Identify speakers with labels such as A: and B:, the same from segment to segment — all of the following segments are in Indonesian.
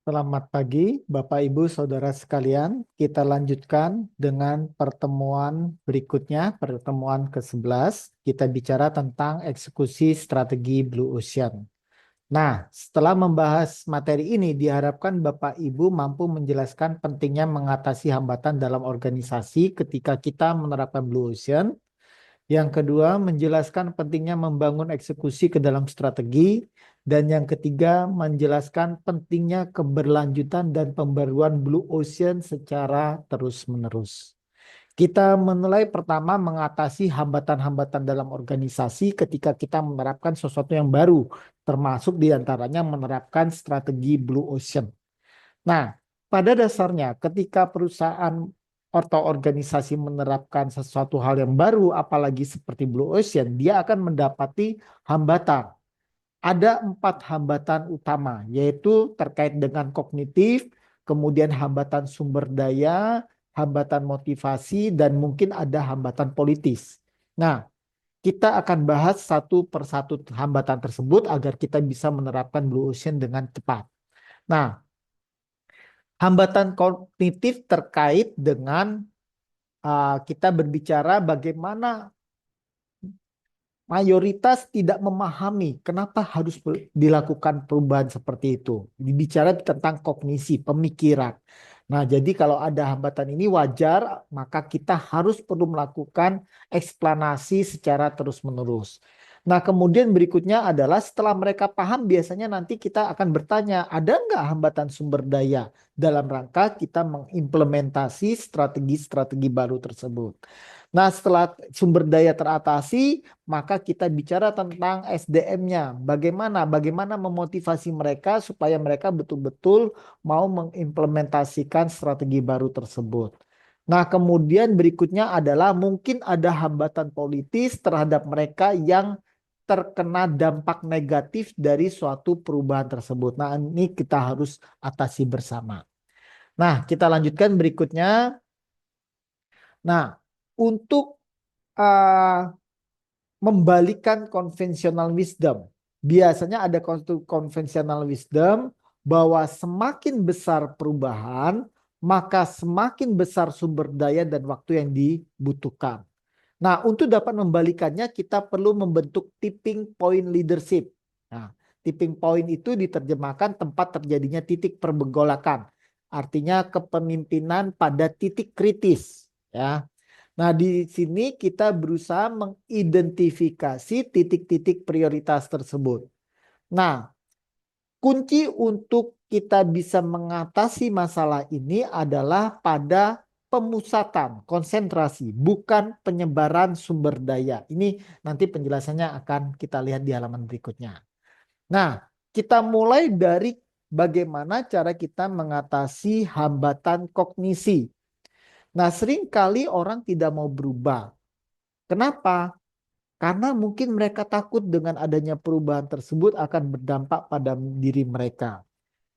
A: Selamat pagi, Bapak, Ibu, Saudara sekalian. Kita lanjutkan dengan pertemuan berikutnya, pertemuan ke-11. Kita bicara tentang eksekusi strategi Blue Ocean. Nah, setelah membahas materi ini, diharapkan Bapak, Ibu mampu menjelaskan pentingnya mengatasi hambatan dalam organisasi ketika kita menerapkan Blue Ocean. Yang kedua, menjelaskan pentingnya membangun eksekusi ke dalam strategi. Dan yang ketiga, menjelaskan pentingnya keberlanjutan dan pembaruan Blue Ocean secara terus-menerus. Kita menilai pertama mengatasi hambatan-hambatan dalam organisasi ketika kita menerapkan sesuatu yang baru, termasuk diantaranya menerapkan strategi Blue Ocean. Nah, pada dasarnya ketika perusahaan atau organisasi menerapkan sesuatu hal yang baru, apalagi seperti Blue Ocean, dia akan mendapati hambatan. Ada 4 hambatan utama, yaitu terkait dengan kognitif, kemudian hambatan sumber daya, hambatan motivasi, dan mungkin ada hambatan politis. Nah, kita akan bahas satu persatu hambatan tersebut agar kita bisa menerapkan Blue Ocean dengan cepat. Nah, hambatan kognitif terkait dengan kita berbicara bagaimana mayoritas tidak memahami kenapa harus dilakukan perubahan seperti itu. Dibicara tentang kognisi, pemikiran. Nah, jadi kalau ada hambatan ini wajar, maka kita harus perlu melakukan eksplanasi secara terus-menerus. Nah, kemudian berikutnya adalah setelah mereka paham, biasanya nanti kita akan bertanya, ada nggak hambatan sumber daya dalam rangka kita mengimplementasi strategi-strategi baru tersebut. Nah, setelah sumber daya teratasi, maka kita bicara tentang SDM-nya. Bagaimana memotivasi mereka supaya mereka betul-betul mau mengimplementasikan strategi baru tersebut. Nah, kemudian berikutnya adalah mungkin ada hambatan politis terhadap mereka yang terkena dampak negatif dari suatu perubahan tersebut. Nah, ini kita harus atasi bersama. Nah, kita lanjutkan berikutnya. Nah, untuk uh, membalikan konvensional wisdom. Biasanya ada konvensional wisdom bahwa semakin besar perubahan, maka semakin besar sumber daya dan waktu yang dibutuhkan. Nah, untuk dapat membalikannya, kita perlu membentuk tipping point leadership. Nah, tipping point itu diterjemahkan tempat terjadinya titik pergolakan. Artinya kepemimpinan pada titik kritis. Ya. Nah, di sini kita berusaha mengidentifikasi titik-titik prioritas tersebut. Nah, kunci untuk kita bisa mengatasi masalah ini adalah pada pemusatan, konsentrasi, bukan penyebaran sumber daya. Ini nanti penjelasannya akan kita lihat di halaman berikutnya. Nah, kita mulai dari bagaimana cara kita mengatasi hambatan kognisi. Nah, seringkali orang tidak mau berubah. Kenapa? Karena mungkin mereka takut dengan adanya perubahan tersebut akan berdampak pada diri mereka.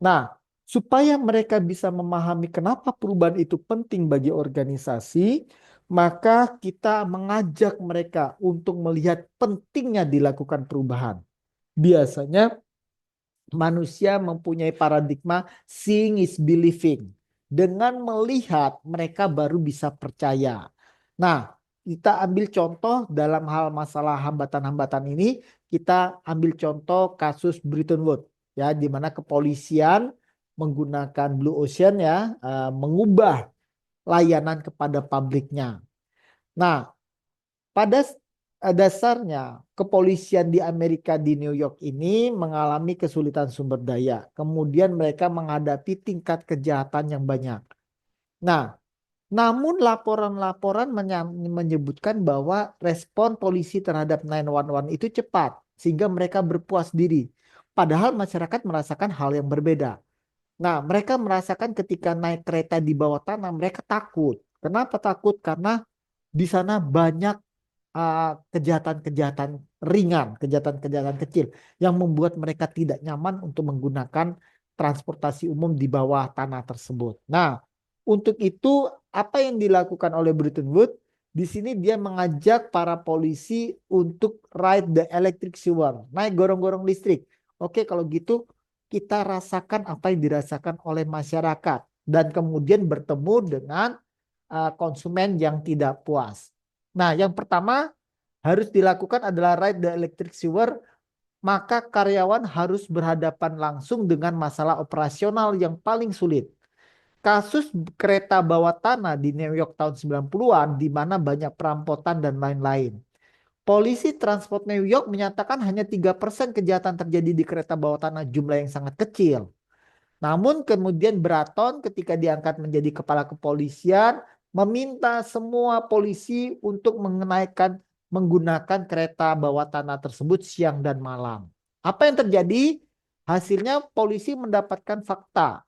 A: Nah, supaya mereka bisa memahami kenapa perubahan itu penting bagi organisasi, maka kita mengajak mereka untuk melihat pentingnya dilakukan perubahan. Biasanya manusia mempunyai paradigma seeing is believing. Dengan melihat, mereka baru bisa percaya. Nah, kita ambil contoh dalam hal masalah hambatan-hambatan ini, kita ambil contoh kasus Bretton Woods, ya, di mana kepolisian menggunakan Blue Ocean ya, mengubah layanan kepada publiknya. Nah, pada dasarnya, kepolisian di Amerika di New York ini mengalami kesulitan sumber daya. Kemudian mereka menghadapi tingkat kejahatan yang banyak. Nah, namun laporan-laporan menyebutkan bahwa respon polisi terhadap 911 itu cepat, sehingga mereka berpuas diri. Padahal masyarakat merasakan hal yang berbeda. Nah, mereka merasakan ketika naik kereta di bawah tanah, mereka takut. Kenapa takut? Karena di sana banyak kejahatan-kejahatan ringan, kejahatan-kejahatan kecil yang membuat mereka tidak nyaman untuk menggunakan transportasi umum di bawah tanah tersebut. Nah, untuk itu apa yang dilakukan oleh Bretton Woods? Di sini dia mengajak para polisi untuk ride the electric sewer, naik gorong-gorong listrik. Oke, kalau gitu kita rasakan apa yang dirasakan oleh masyarakat dan kemudian bertemu dengan konsumen yang tidak puas. Nah, yang pertama harus dilakukan adalah ride the electric sewer, maka karyawan harus berhadapan langsung dengan masalah operasional yang paling sulit. Kasus kereta bawah tanah di New York tahun 90-an di mana banyak perampokan dan lain-lain. Polisi Transport New York menyatakan hanya 3% kejahatan terjadi di kereta bawah tanah, jumlah yang sangat kecil. Namun kemudian Bratton ketika diangkat menjadi kepala kepolisian meminta semua polisi untuk menggunakan kereta bawah tanah tersebut siang dan malam. Apa yang terjadi? Hasilnya polisi mendapatkan fakta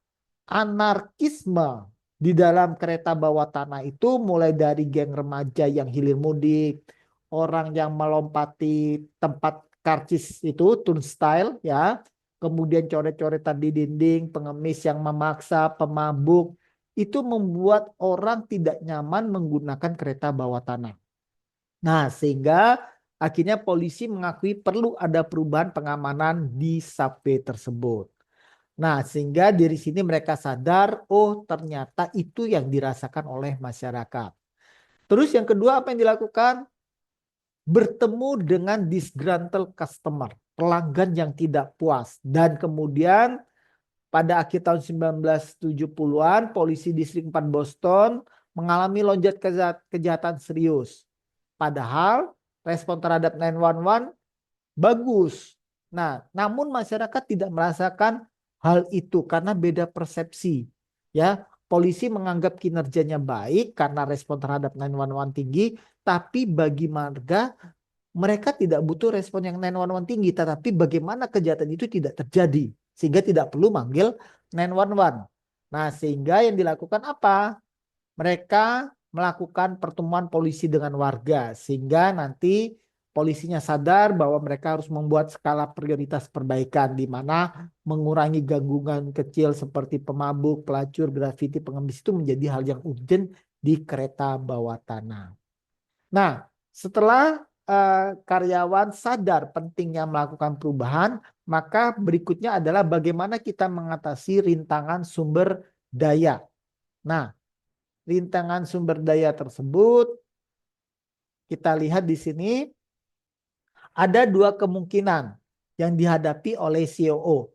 A: anarkisme di dalam kereta bawah tanah itu mulai dari geng remaja yang hilir mudik, orang yang melompati tempat karcis itu turnstile ya, kemudian coret-coretan di dinding, pengemis yang memaksa, pemabuk, itu membuat orang tidak nyaman menggunakan kereta bawah tanah. Nah, sehingga akhirnya polisi mengakui perlu ada perubahan pengamanan di subway tersebut. Nah, sehingga dari sini mereka sadar, oh ternyata itu yang dirasakan oleh masyarakat. Terus yang kedua apa yang dilakukan? Bertemu dengan disgruntled customer, pelanggan yang tidak puas. Dan kemudian pada akhir tahun 1970-an, polisi distrik 4 Boston mengalami lonjak kejahatan serius. Padahal respon terhadap 911 bagus. Nah, namun masyarakat tidak merasakan hal itu karena beda persepsi. Ya, polisi menganggap kinerjanya baik karena respon terhadap 911 tinggi, tapi bagi marga mereka tidak butuh respon yang 911 tinggi, tetapi bagaimana kejahatan itu tidak terjadi sehingga tidak perlu manggil 911. Nah, sehingga yang dilakukan apa? Mereka melakukan pertemuan polisi dengan warga sehingga nanti polisinya sadar bahwa mereka harus membuat skala prioritas perbaikan di mana mengurangi gangguan kecil seperti pemabuk, pelacur, grafiti, pengemis itu menjadi hal yang urgent di kereta bawah tanah. Nah, setelah karyawan sadar pentingnya melakukan perubahan, maka berikutnya adalah bagaimana kita mengatasi rintangan sumber daya. Nah, rintangan sumber daya tersebut kita lihat di sini ada dua kemungkinan yang dihadapi oleh COO.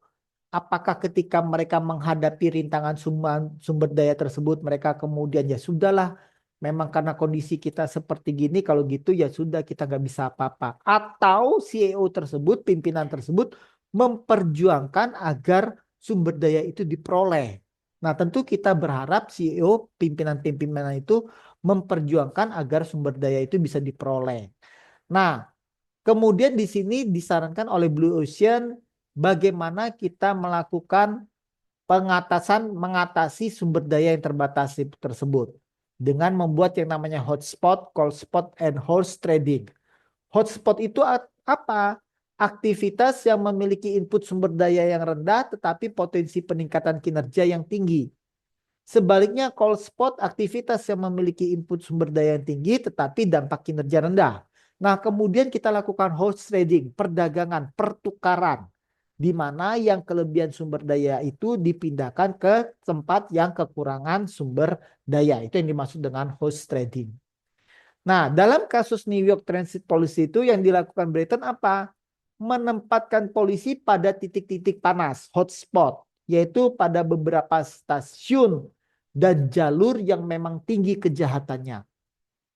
A: Apakah ketika mereka menghadapi rintangan sumber daya tersebut mereka kemudian ya sudahlah memang karena kondisi kita seperti gini kalau gitu ya sudah kita nggak bisa apa-apa. Atau CEO tersebut, pimpinan tersebut memperjuangkan agar sumber daya itu diperoleh. Nah tentu kita berharap CEO, pimpinan-pimpinan itu memperjuangkan agar sumber daya itu bisa diperoleh. Nah kemudian di sini disarankan oleh Blue Ocean bagaimana kita melakukan mengatasi sumber daya yang terbatas tersebut dengan membuat yang namanya hotspot, cold spot, and horse trading. Hotspot itu apa? Aktivitas yang memiliki input sumber daya yang rendah tetapi potensi peningkatan kinerja yang tinggi. Sebaliknya cold spot aktivitas yang memiliki input sumber daya yang tinggi tetapi dampak kinerja rendah. Nah, kemudian kita lakukan horse trading, perdagangan, pertukaran di mana yang kelebihan sumber daya itu dipindahkan ke tempat yang kekurangan sumber daya. Itu yang dimaksud dengan horse trading. Nah, dalam kasus New York Transit Policy itu yang dilakukan Britain apa? Menempatkan polisi pada titik-titik panas, hotspot, yaitu pada beberapa stasiun dan jalur yang memang tinggi kejahatannya.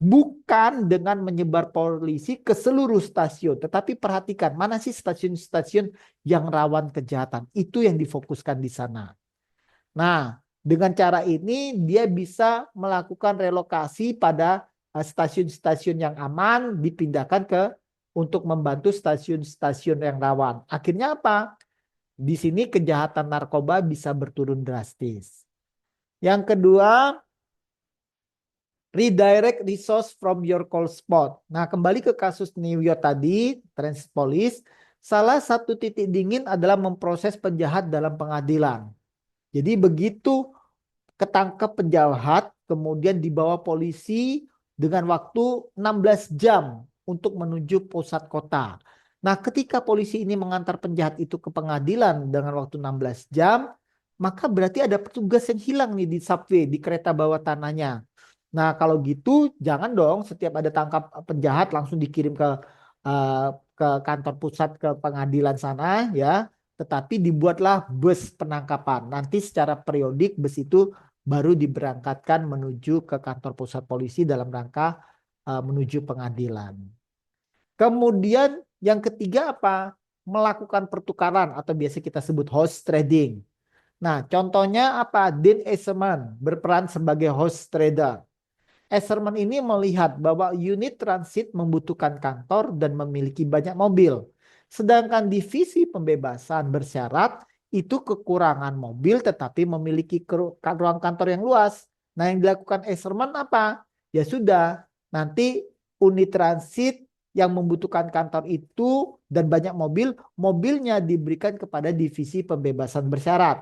A: Bukan dengan menyebar polisi ke seluruh stasiun, tetapi perhatikan mana sih stasiun-stasiun yang rawan kejahatan. Itu yang difokuskan di sana. Nah, dengan cara ini dia bisa melakukan relokasi pada stasiun-stasiun yang aman dipindahkan ke untuk membantu stasiun-stasiun yang rawan. Akhirnya apa? Di sini kejahatan narkoba bisa berturun drastis. Yang kedua, redirect resource from your cold spot. Nah, kembali ke kasus New York tadi, Transit Police, salah satu titik dingin adalah memproses penjahat dalam pengadilan. Jadi begitu ketangkep penjahat, kemudian dibawa polisi dengan waktu 16 jam untuk menuju pusat kota. Nah, ketika polisi ini mengantar penjahat itu ke pengadilan dengan waktu 16 jam, maka berarti ada petugas yang hilang nih di subway, di kereta bawah tanahnya. Nah, kalau gitu jangan dong setiap ada tangkap penjahat langsung dikirim eh, ke kantor pusat ke pengadilan sana ya, tetapi dibuatlah bus penangkapan. Nanti secara periodik bus itu baru diberangkatkan menuju ke kantor pusat polisi dalam rangka menuju pengadilan. Kemudian yang ketiga apa? Melakukan pertukaran atau biasa kita sebut host trading. Nah, contohnya apa? Dean Eisenman berperan sebagai host trader. Eiserman ini melihat bahwa unit transit membutuhkan kantor dan memiliki banyak mobil. Sedangkan divisi pembebasan bersyarat itu kekurangan mobil tetapi memiliki ruang kantor yang luas. Nah, yang dilakukan Eiserman apa? Ya sudah, nanti unit transit yang membutuhkan kantor itu dan banyak mobil, mobilnya diberikan kepada divisi pembebasan bersyarat.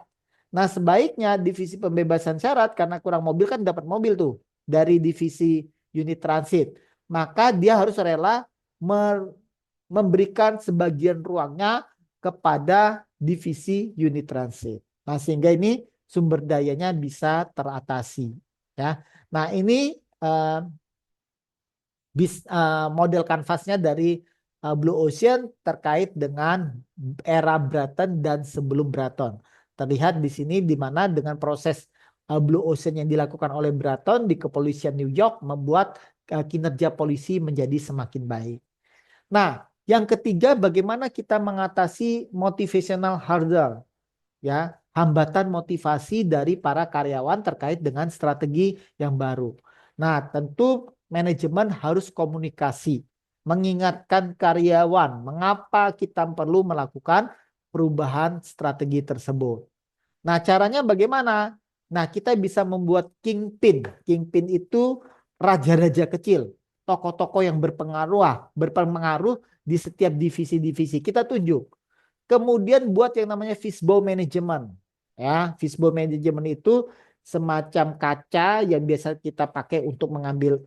A: Nah, sebaiknya divisi pembebasan syarat karena kurang mobil kan dapat mobil tuh dari divisi unit transit, maka dia harus rela memberikan sebagian ruangnya kepada divisi unit transit. Nah, sehingga ini sumber dayanya bisa teratasi. Ya, nah ini model kanvasnya dari Blue Ocean terkait dengan era Bratton dan sebelum Bratton. Terlihat di sini di mana dengan proses Blue Ocean yang dilakukan oleh Bratton di kepolisian New York membuat kinerja polisi menjadi semakin baik. Nah, yang ketiga bagaimana kita mengatasi motivational hurdle, ya, hambatan motivasi dari para karyawan terkait dengan strategi yang baru. Nah, tentu manajemen harus komunikasi, mengingatkan karyawan mengapa kita perlu melakukan perubahan strategi tersebut. Nah, caranya bagaimana? Nah, kita bisa membuat kingpin. Kingpin itu raja-raja kecil, tokoh-tokoh yang berpengaruh di setiap divisi-divisi. Kita tunjuk. Kemudian buat yang namanya fishbowl management. Ya, fishbowl management itu semacam kaca yang biasa kita pakai untuk mengambil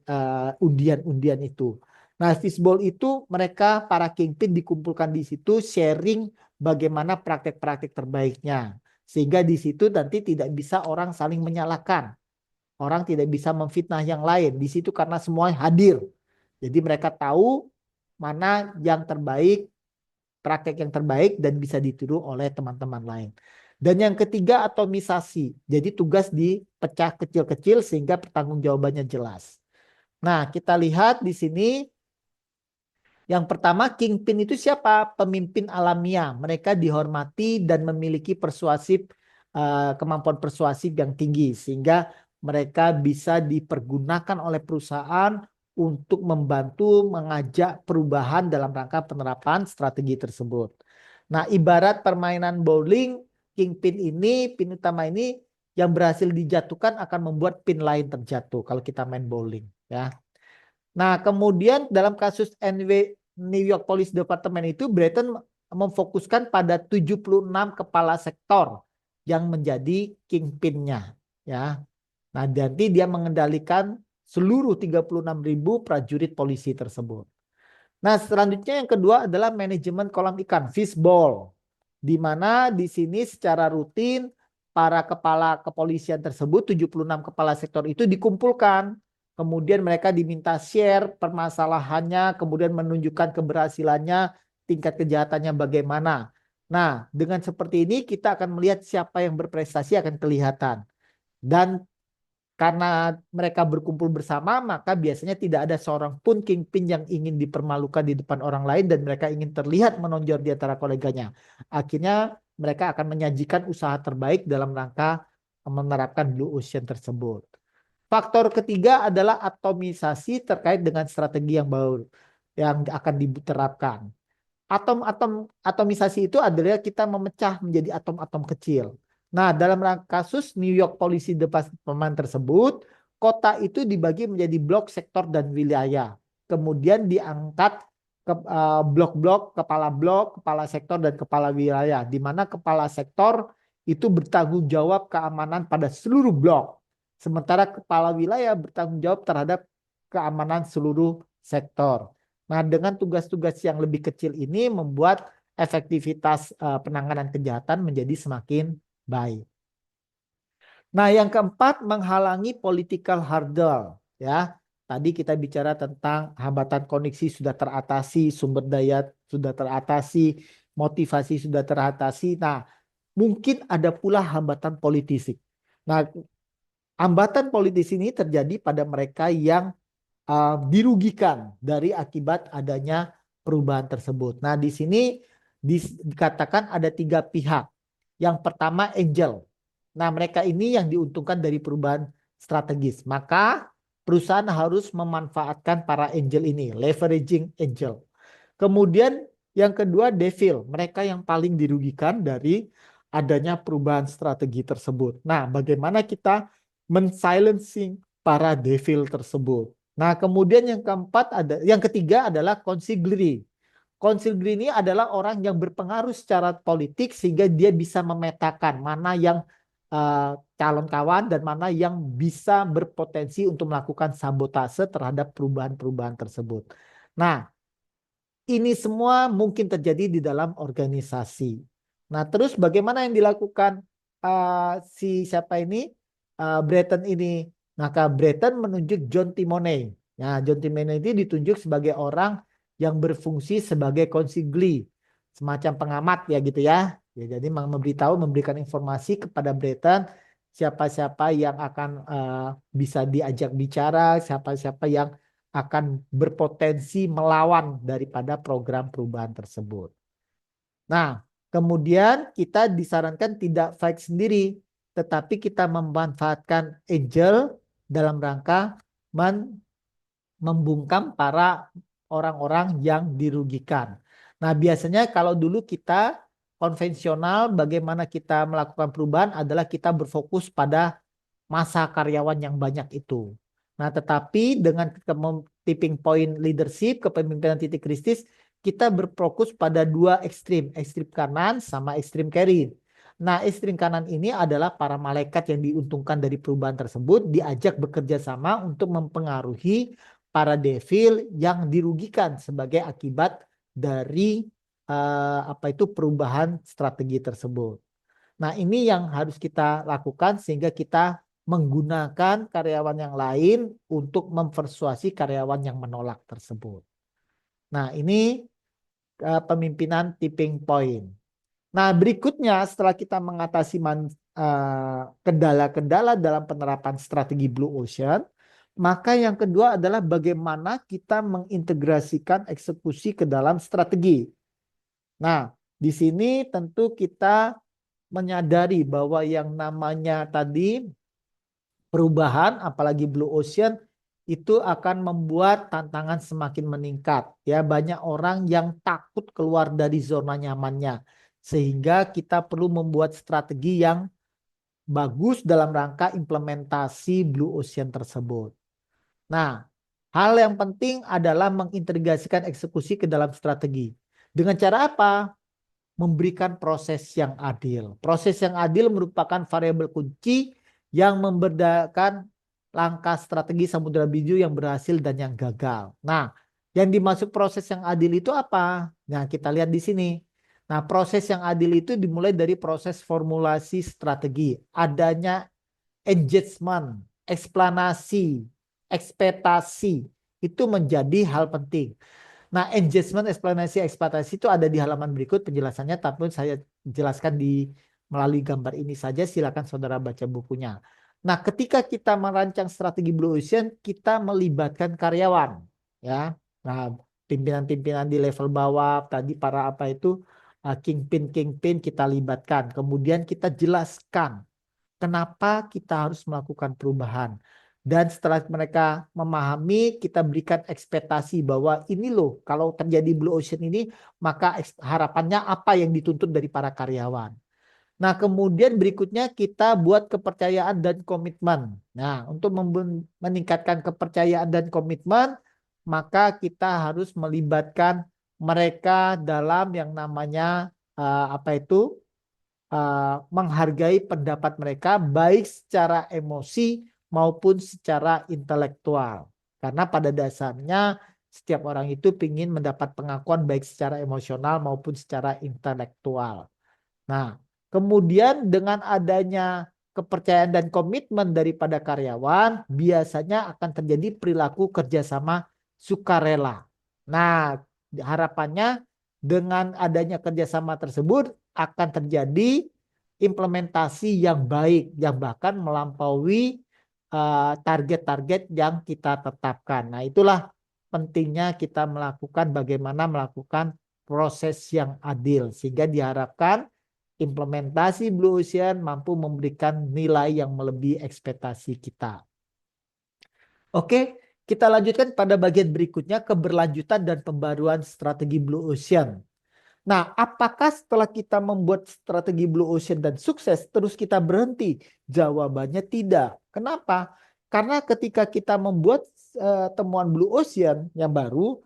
A: undian-undian itu. Nah, fishbowl itu mereka para kingpin dikumpulkan di situ sharing bagaimana praktek-praktek terbaiknya. Sehingga di situ nanti tidak bisa orang saling menyalahkan. Orang tidak bisa memfitnah yang lain. Di situ karena semua hadir. Jadi mereka tahu mana yang terbaik, praktek yang terbaik dan bisa ditiru oleh teman-teman lain. Dan yang ketiga atomisasi. Jadi tugas dipecah kecil-kecil sehingga pertanggungjawabannya jelas. Nah, kita lihat di sini yang pertama, kingpin itu siapa? Pemimpin alamiah. Mereka dihormati dan memiliki kemampuan persuasif yang tinggi sehingga mereka bisa dipergunakan oleh perusahaan untuk membantu mengajak perubahan dalam rangka penerapan strategi tersebut. Nah, ibarat permainan bowling, kingpin ini, pin utama ini yang berhasil dijatuhkan akan membuat pin lain terjatuh kalau kita main bowling, ya. Nah, kemudian dalam kasus New York Police Department itu Bratton memfokuskan pada 76 kepala sektor yang menjadi kingpinnya, ya. Nah, nanti dia mengendalikan seluruh 36.000 prajurit polisi tersebut. Nah, selanjutnya yang kedua adalah manajemen kolam ikan, fishbowl. Di mana di sini secara rutin para kepala kepolisian tersebut, 76 kepala sektor itu dikumpulkan. Kemudian mereka diminta share permasalahannya, kemudian menunjukkan keberhasilannya, tingkat kejahatannya bagaimana. Nah, dengan seperti ini kita akan melihat siapa yang berprestasi akan kelihatan. Dan karena mereka berkumpul bersama, maka biasanya tidak ada seorang pun kingpin yang ingin dipermalukan di depan orang lain dan mereka ingin terlihat menonjol di antara koleganya. Akhirnya mereka akan menyajikan usaha terbaik dalam rangka menerapkan Blue Ocean tersebut. Faktor ketiga adalah atomisasi terkait dengan strategi yang baru yang akan diterapkan. Atomisasi itu adalah kita memecah menjadi atom-atom kecil. Nah, dalam kasus New York Policy Department tersebut, kota itu dibagi menjadi blok, sektor, dan wilayah. Kemudian diangkat ke blok-blok, kepala sektor, dan kepala wilayah. Di mana kepala sektor itu bertanggung jawab keamanan pada seluruh blok. Sementara kepala wilayah bertanggung jawab terhadap keamanan seluruh sektor. Nah, dengan tugas-tugas yang lebih kecil ini membuat efektivitas penanganan kejahatan menjadi semakin baik. Nah, yang keempat menghalangi political hurdle, ya. Tadi kita bicara tentang hambatan koneksi sudah teratasi, sumber daya sudah teratasi, motivasi sudah teratasi. Nah, mungkin ada pula hambatan politisi. Nah, hambatan politis ini terjadi pada mereka yang dirugikan dari akibat adanya perubahan tersebut. Nah, di sini dikatakan ada tiga pihak. Yang pertama angel. Nah, mereka ini yang diuntungkan dari perubahan strategis. Maka perusahaan harus memanfaatkan para angel ini, leveraging angel. Kemudian yang kedua devil, mereka yang paling dirugikan dari adanya perubahan strategi tersebut. Nah, bagaimana kita men-silencing para devil tersebut? Nah, kemudian yang ketiga adalah consigliere. Consigliere ini adalah orang yang berpengaruh secara politik sehingga dia bisa memetakan mana yang calon kawan dan mana yang bisa berpotensi untuk melakukan sabotase terhadap perubahan-perubahan tersebut. Nah, ini semua mungkin terjadi di dalam organisasi. Nah, terus bagaimana yang dilakukan si siapa ini? Breton ini. Maka Breton menunjuk John Timoney. Nah, John Timoney ini ditunjuk sebagai orang yang berfungsi sebagai konsigli, semacam pengamat ya gitu ya. Ya, jadi memberikan informasi kepada Breton siapa-siapa yang akan bisa diajak bicara, siapa-siapa yang akan berpotensi melawan daripada program perubahan tersebut. Nah, kemudian kita disarankan tidak fight sendiri, tetapi kita memanfaatkan angel dalam rangka membungkam para orang-orang yang dirugikan. Nah, biasanya kalau dulu kita konvensional bagaimana kita melakukan perubahan adalah kita berfokus pada masa karyawan yang banyak itu. Nah, tetapi dengan tipping point leadership, kepemimpinan titik kritis, kita berfokus pada dua ekstrim, ekstrim kanan sama ekstrim kiri. Nah, ekstrim kanan ini adalah para malaikat yang diuntungkan dari perubahan tersebut, diajak bekerja sama untuk mempengaruhi para devil yang dirugikan sebagai akibat dari perubahan strategi tersebut. Nah, ini yang harus kita lakukan sehingga kita menggunakan karyawan yang lain untuk mempersuasi karyawan yang menolak tersebut. Nah, ini pemimpinan tipping point. Nah, berikutnya setelah kita mengatasi kendala-kendala dalam penerapan strategi Blue Ocean, maka yang kedua adalah bagaimana kita mengintegrasikan eksekusi ke dalam strategi. Nah, di sini tentu kita menyadari bahwa yang namanya tadi perubahan, apalagi Blue Ocean, itu akan membuat tantangan semakin meningkat. Ya, banyak orang yang takut keluar dari zona nyamannya, sehingga kita perlu membuat strategi yang bagus dalam rangka implementasi Blue Ocean tersebut. Nah, hal yang penting adalah mengintegrasikan eksekusi ke dalam strategi. Dengan cara apa? Memberikan proses yang adil. Proses yang adil merupakan variabel kunci yang membedakan langkah strategi Samudra Biru yang berhasil dan yang gagal. Nah, yang dimaksud proses yang adil itu apa? Nah, kita lihat di sini. Nah, proses yang adil itu dimulai dari proses formulasi strategi, adanya engagement, eksplanasi, ekspektasi, itu menjadi hal penting. Nah, engagement, eksplanasi, ekspektasi itu ada di halaman berikut penjelasannya, tapi saya jelaskan melalui gambar ini saja. Silakan saudara baca bukunya. Nah, ketika kita merancang strategi Blue Ocean, kita melibatkan karyawan, ya. Nah, pimpinan-pimpinan di level bawah, tadi para kingpin kita libatkan. Kemudian kita jelaskan kenapa kita harus melakukan perubahan. Dan setelah mereka memahami, kita berikan ekspektasi bahwa ini loh, kalau terjadi Blue Ocean ini, maka harapannya apa yang dituntut dari para karyawan. Nah, kemudian berikutnya kita buat kepercayaan dan komitmen. Nah, untuk meningkatkan kepercayaan dan komitmen, maka kita harus melibatkan mereka dalam yang namanya menghargai pendapat mereka baik secara emosi maupun secara intelektual. Karena pada dasarnya Setiap orang itu ingin mendapat pengakuan baik secara emosional maupun secara intelektual. Nah, kemudian dengan adanya kepercayaan dan komitmen daripada karyawan, biasanya akan terjadi perilaku kerjasama sukarela. Nah, harapannya dengan adanya kerjasama tersebut akan terjadi implementasi yang baik, yang bahkan melampaui target-target yang kita tetapkan. Nah, itulah pentingnya kita melakukan bagaimana melakukan proses yang adil, sehingga diharapkan implementasi Blue Ocean mampu memberikan nilai yang melebihi ekspektasi kita. Oke, kita lanjutkan pada bagian berikutnya, keberlanjutan dan pembaruan strategi Blue Ocean. Nah, apakah setelah kita membuat strategi Blue Ocean dan sukses, terus kita berhenti? Jawabannya tidak. Kenapa? Karena ketika kita membuat temuan Blue Ocean yang baru,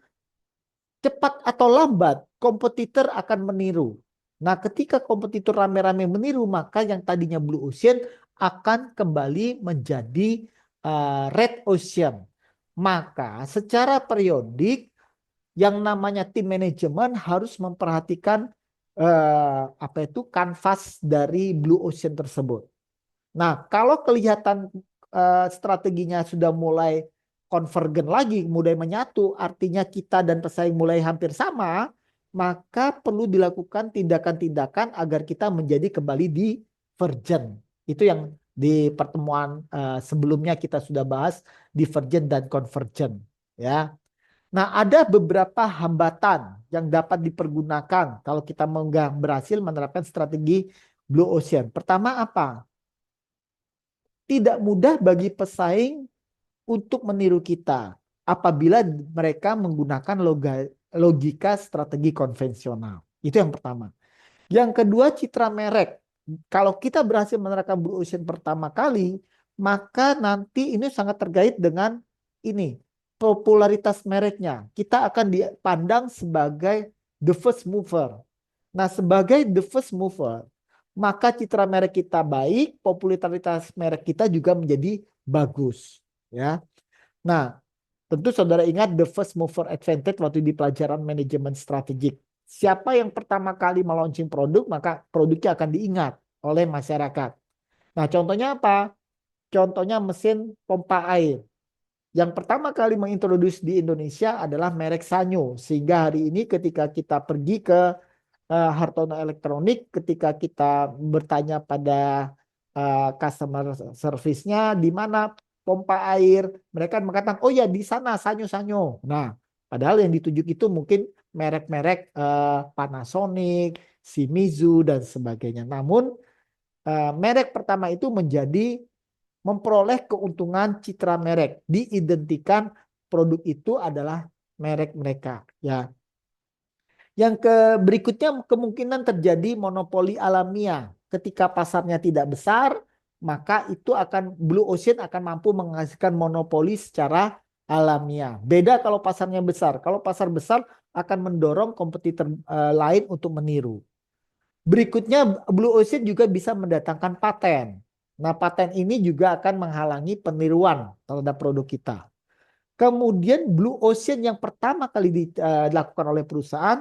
A: cepat atau lambat kompetitor akan meniru. Nah, ketika kompetitor rame-rame meniru, maka yang tadinya Blue Ocean akan kembali menjadi Red Ocean. Maka secara periodik yang namanya tim manajemen harus memperhatikan kanvas dari Blue Ocean tersebut. Nah, kalau kelihatan strateginya sudah mulai konvergen lagi, mulai menyatu, artinya kita dan pesaing mulai hampir sama, maka perlu dilakukan tindakan-tindakan agar kita menjadi kembali divergen. Itu yang di pertemuan sebelumnya kita sudah bahas, divergen dan konvergen, ya. Nah, ada beberapa hambatan yang dapat dipergunakan kalau kita berhasil menerapkan strategi Blue Ocean. Pertama apa? Tidak mudah bagi pesaing untuk meniru kita apabila mereka menggunakan logika strategi konvensional. Itu yang pertama. Yang kedua, citra merek. Kalau kita berhasil menerapkan Blue Ocean pertama kali, maka nanti ini sangat terkait dengan ini, popularitas mereknya. Kita akan dipandang sebagai the first mover. Nah, sebagai the first mover, maka citra merek kita baik, popularitas merek kita juga menjadi bagus, ya. Nah, tentu saudara ingat the first mover advantage waktu di pelajaran manajemen strategik. Siapa yang pertama kali melaunching produk, maka produknya akan diingat oleh masyarakat. Nah, contohnya apa? Contohnya mesin pompa air. Yang pertama kali mengintroduce di Indonesia adalah merek Sanyo. Sehingga hari ini ketika kita pergi ke Hartono Elektronik, ketika kita bertanya pada customer service-nya di mana pompa air, mereka mengatakan, oh ya di sana Sanyo. Nah, padahal yang ditunjuk itu mungkin merek-merek Panasonic, Shimizu dan sebagainya. Namun merek pertama itu menjadi memperoleh keuntungan citra merek, diidentikan produk itu adalah merek mereka, ya. Yang berikutnya kemungkinan terjadi monopoli alamiah. Ketika pasarnya tidak besar, maka itu akan Blue Ocean akan mampu menghasilkan monopoli secara alamiah. Beda kalau pasarnya besar. Kalau pasar besar akan mendorong kompetitor lain untuk meniru. Berikutnya Blue Ocean juga bisa mendatangkan paten. Nah, paten ini juga akan menghalangi peniruan terhadap produk kita. Kemudian Blue Ocean yang pertama kali dilakukan oleh perusahaan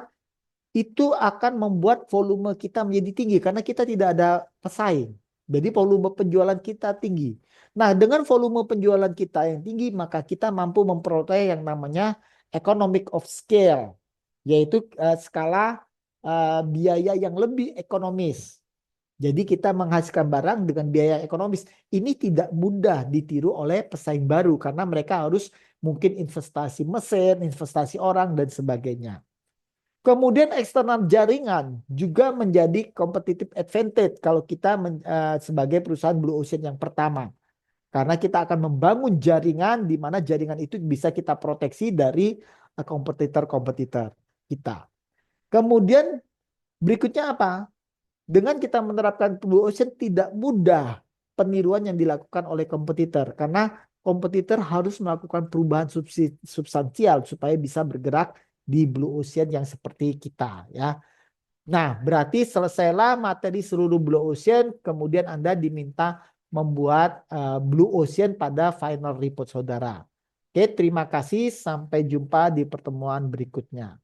A: itu akan membuat volume kita menjadi tinggi karena kita tidak ada pesaing. Jadi volume penjualan kita tinggi. Nah, dengan volume penjualan kita yang tinggi, maka kita mampu memperoleh yang namanya economic of scale, yaitu skala biaya yang lebih ekonomis. Jadi kita menghasilkan barang dengan biaya ekonomis. Ini tidak mudah ditiru oleh pesaing baru karena mereka harus mungkin investasi mesin, investasi orang dan sebagainya. Kemudian eksternal jaringan juga menjadi competitive advantage kalau kita sebagai perusahaan Blue Ocean yang pertama. Karena kita akan membangun jaringan di mana jaringan itu bisa kita proteksi dari kompetitor-kompetitor kita. Kemudian berikutnya apa? Dengan kita menerapkan Blue Ocean tidak mudah peniruan yang dilakukan oleh kompetitor. Karena kompetitor harus melakukan perubahan substansial supaya bisa bergerak di Blue Ocean yang seperti kita, ya. Nah, berarti selesailah materi seluruh Blue Ocean, kemudian Anda diminta membuat Blue Ocean pada final report saudara. Oke, terima kasih. Sampai jumpa di pertemuan berikutnya.